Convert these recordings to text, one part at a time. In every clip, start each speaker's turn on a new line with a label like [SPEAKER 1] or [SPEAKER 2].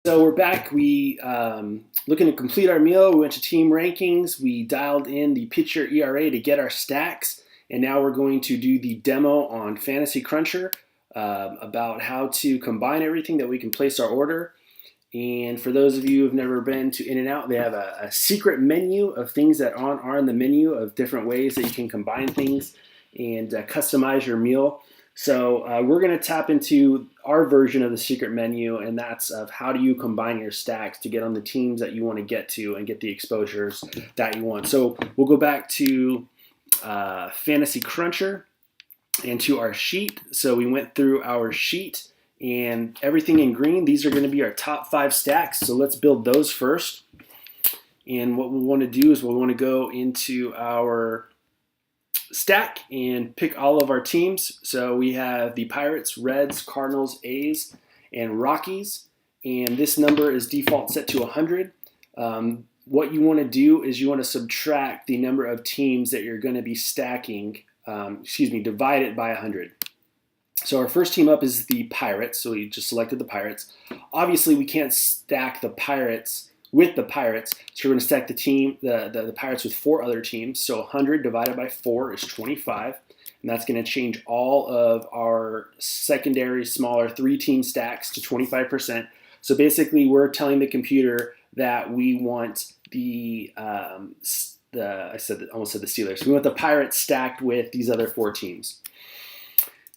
[SPEAKER 1] So we're back. We looking to complete our meal. We went to team rankings. We dialed in the pitcher ERA to get our stacks, and now we're going to do the demo on Fantasy Cruncher about how to combine everything that we can place our order. And for those of you who've never been to In-N-Out, they have a secret menu of things that are in the menu of different ways that you can combine things and customize your meal. So we're going to tap into our version of the secret menu, and that's of how do you combine your stacks to get on the teams that you want to get to and get the exposures that you want. So we'll go back to Fantasy Cruncher and to our sheet. So we went through our sheet and everything in green. These are going to be our top 5 stacks. So let's build those first. And what we want to do is we want to go into our stack and pick all of our teams. So we have the Pirates, Reds, Cardinals, A's, and Rockies. And this number is default set to 100. What you want to do is you want to subtract the number of teams that you're going to be stacking, divide it by 100. So our first team up is the Pirates. So we just selected the Pirates. Obviously, we can't stack the Pirates with the Pirates, so we're going to stack the Pirates with 4 other teams. So 100 divided by 4 is 25, and that's going to change all of our secondary, smaller 3-team stacks to 25%. So basically, we're telling the computer that we want almost said the Steelers. We want the Pirates stacked with these other 4 teams.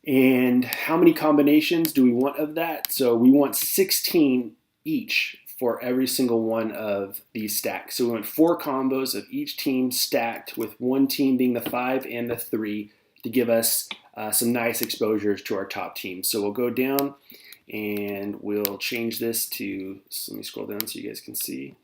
[SPEAKER 1] And how many combinations do we want of that? So we want 16 each for every single one of these stacks. So we want 4 combos of each team stacked with one team being the 5 and the 3 to give us some nice exposures to our top teams. So we'll go down and we'll change this to, so let me scroll down so you guys can see.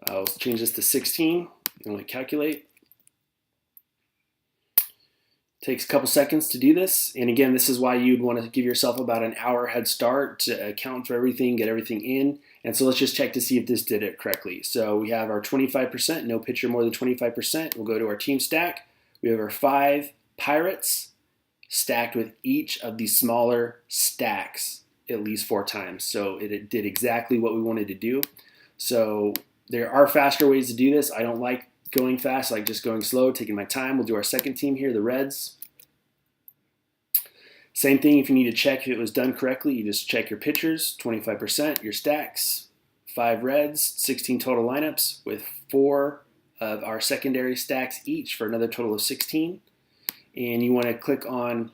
[SPEAKER 1] I'll change this to 16 and we'll calculate. Takes a couple seconds to do this. And again, this is why you'd want to give yourself about an hour head start to account for everything, get everything in. And so let's just check to see if this did it correctly. So we have our 25%, no pitcher more than 25%. We'll go to our team stack. We have our 5 Pirates stacked with each of these smaller stacks at least 4 times. So it did exactly what we wanted to do. So there are faster ways to do this. I don't like going fast, I like just going slow, taking my time. We'll do our second team here, the Reds. Same thing, if you need to check if it was done correctly, you just check your pitchers, 25%, your stacks, 5 Reds, 16 total lineups with 4 of our secondary stacks each for another total of 16. And you want to click on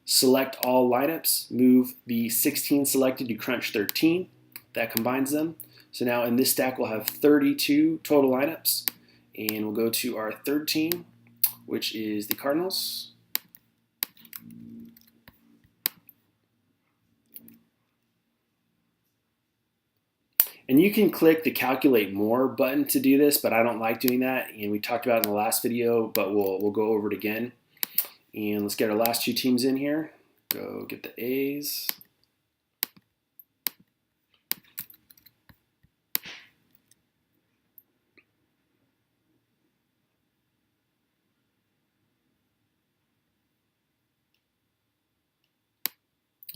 [SPEAKER 1] select all lineups, move the 16 selected to crunch 13. That combines them. So now in this stack we'll have 32 total lineups. And we'll go to our third team, which is the Cardinals. And you can click the calculate more button to do this, but I don't like doing that. And we talked about it in the last video, but we'll go over it again. And let's get our last 2 teams in here. Go get the A's.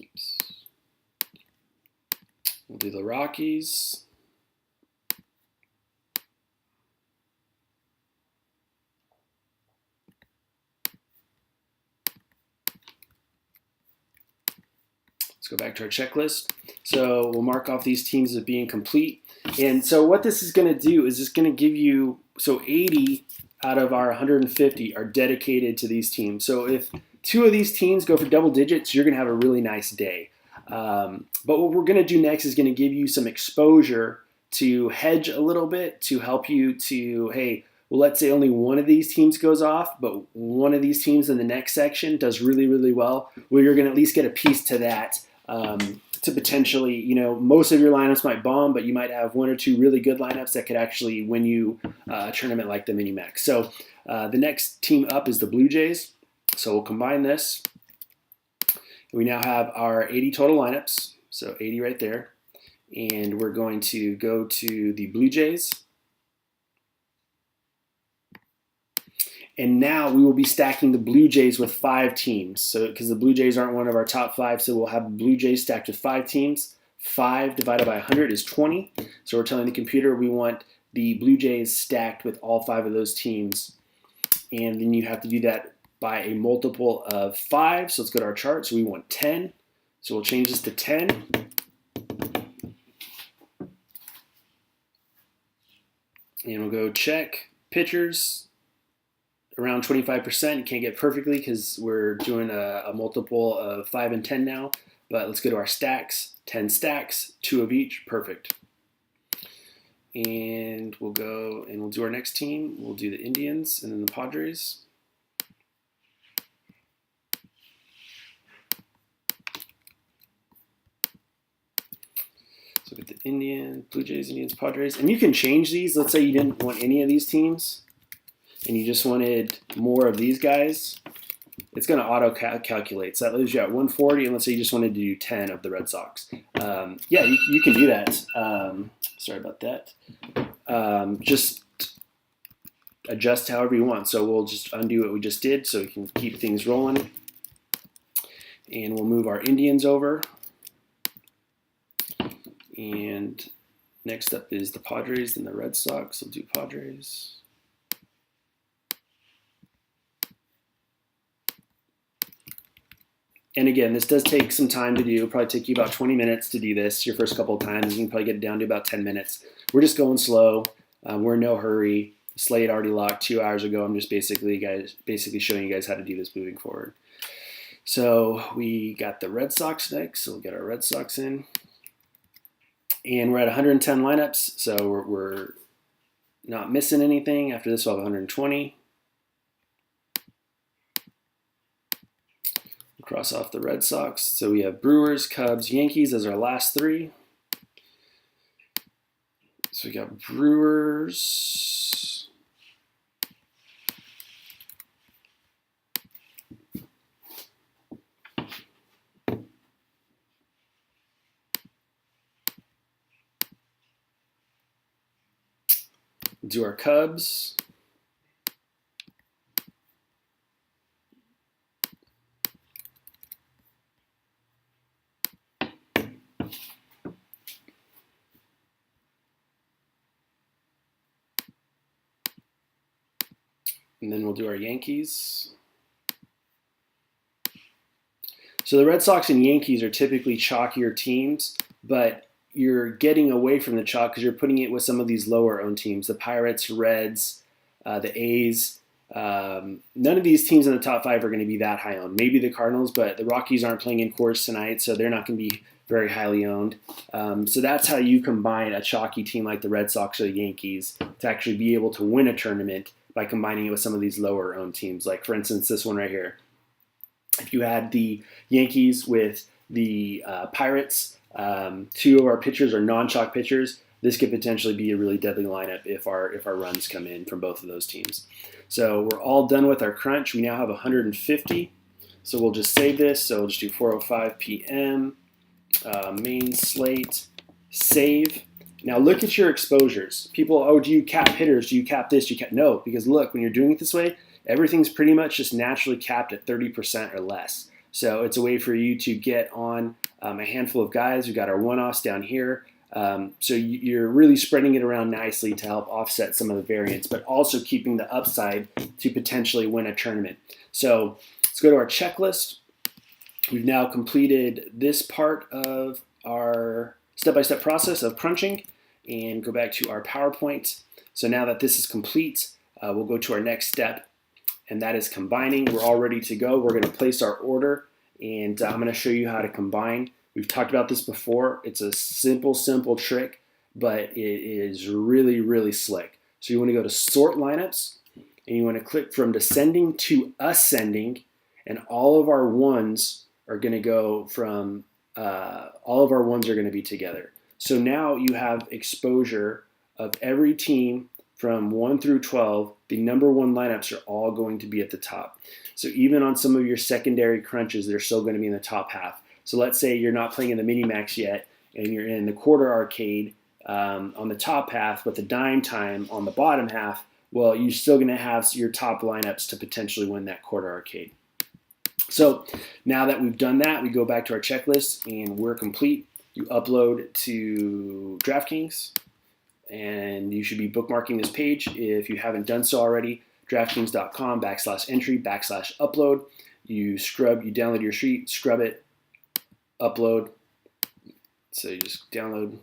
[SPEAKER 1] Oops. We'll do the Rockies. Let's go back to our checklist. So we'll mark off these teams as being complete. And so what this is going to do is it's going to give you, so 80 out of our 150 are dedicated to these teams. So if 2 of these teams go for double digits, you're going to have a really nice day. But what we're going to do next is going to give you some exposure to hedge a little bit to help you to, hey, well, let's say only one of these teams goes off, but one of these teams in the next section does really, really well. Well, you're going to at least get a piece to that to potentially, most of your lineups might bomb, but you might have 1 or 2 really good lineups that could actually win you a tournament like the Mini-Max. So the next team up is the Blue Jays. So we'll combine this. We now have our 80 total lineups, so 80 right there. And we're going to go to the Blue Jays. And now we will be stacking the Blue Jays with 5 teams. So because the Blue Jays aren't one of our top 5, so we'll have the Blue Jays stacked with 5 teams. 5 divided by 100 is 20. So we're telling the computer we want the Blue Jays stacked with all 5 of those teams. And then you have to do that by a multiple of 5. So let's go to our chart. So we want 10. So we'll change this to 10. And we'll go check pitchers. Around 25%. You can't get perfectly because we're doing a multiple of 5 and 10 now. But let's go to our stacks. 10 stacks, 2 of each. Perfect. And we'll go and we'll do our next team. We'll do the Indians and then the Padres. So look at the Blue Jays, Indians, Padres. And you can change these. Let's say you didn't want any of these teams and you just wanted more of these guys. It's going to auto-calculate. So that leaves you at 140, and let's say you just wanted to do 10 of the Red Sox. Yeah, you can do that. Sorry about that. Just adjust however you want. So we'll just undo what we just did so we can keep things rolling. And we'll move our Indians over. And next up is the Padres and the Red Sox. We'll do Padres. And again, this does take some time to do. It'll probably take you about 20 minutes to do this your first couple of times. You can probably get it down to about 10 minutes. We're just going slow. We're in no hurry. The slate already locked 2 hours ago. I'm just basically showing you guys how to do this moving forward. So we got the Red Sox next. So we'll get our Red Sox in. And we're at 110 lineups. So we're not missing anything. After this, we'll have 120. Cross off the Red Sox. So we have Brewers, Cubs, Yankees as our last 3. So we got Brewers. Do our Cubs. And then we'll do our Yankees. So the Red Sox and Yankees are typically chalkier teams, but you're getting away from the chalk because you're putting it with some of these lower owned teams, the Pirates, Reds, the A's. None of these teams in the top 5 are going to be that high owned. Maybe the Cardinals, but the Rockies aren't playing in Coors tonight, so they're not going to be very highly owned. So that's how you combine a chalky team like the Red Sox or the Yankees to actually be able to win a tournament by combining it with some of these lower owned teams. Like for instance, this one right here. If you had the Yankees with the Pirates, 2 of our pitchers are non-chalk pitchers. This could potentially be a really deadly lineup if our runs come in from both of those teams. So we're all done with our crunch. We now have 150. So we'll just save this. So we'll just do 4:05 p.m. Main slate, save. Now look at your exposures. People, oh, do you cap hitters? Do you cap this? Do you cap? No, because look, when you're doing it this way, everything's pretty much just naturally capped at 30% or less. So it's a way for you to get on a handful of guys. We've got our one-offs down here. So you're really spreading it around nicely to help offset some of the variance, but also keeping the upside to potentially win a tournament. So let's go to our checklist. We've now completed this part of our step-by-step process of crunching and go back to our PowerPoint. So now that this is complete, we'll go to our next step, and that is combining. We're all ready to go. We're going to place our order, and I'm going to show you how to combine. We've talked about this before. It's a simple trick, but it is really, really slick. So you want to go to Sort Lineups, and you want to click from Descending to Ascending, and all of our ones are going to go from all of our ones are going to be together. So now you have exposure of every team from 1 through 12. The number 1 lineups are all going to be at the top. So even on some of your secondary crunches, they're still going to be in the top half. So let's say you're not playing in the mini-max yet, and you're in the quarter arcade on the top half with the dime time on the bottom half. Well, you're still going to have your top lineups to potentially win that quarter arcade. So now that we've done that, we go back to our checklist and we're complete. You upload to DraftKings, and you should be bookmarking this page if you haven't done so already. DraftKings.com/entry/upload. You download your sheet, scrub it, upload. So you just download.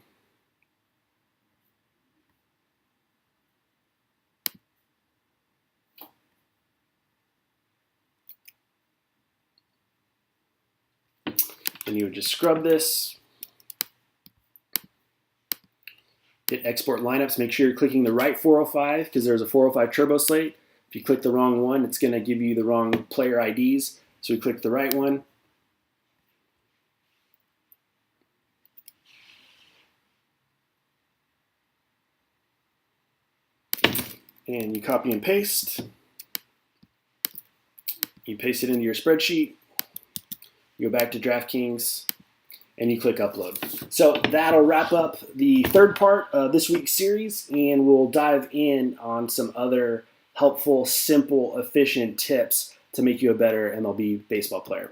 [SPEAKER 1] And you would just scrub this. Hit export lineups. Make sure you're clicking the right 405 because there's a 405 turbo slate. If you click the wrong one, it's going to give you the wrong player IDs. So we click the right one. And you copy and paste. You paste it into your spreadsheet. You go back to DraftKings and you click upload. So that'll wrap up the third part of this week's series, and we'll dive in on some other helpful, simple, efficient tips to make you a better MLB baseball player.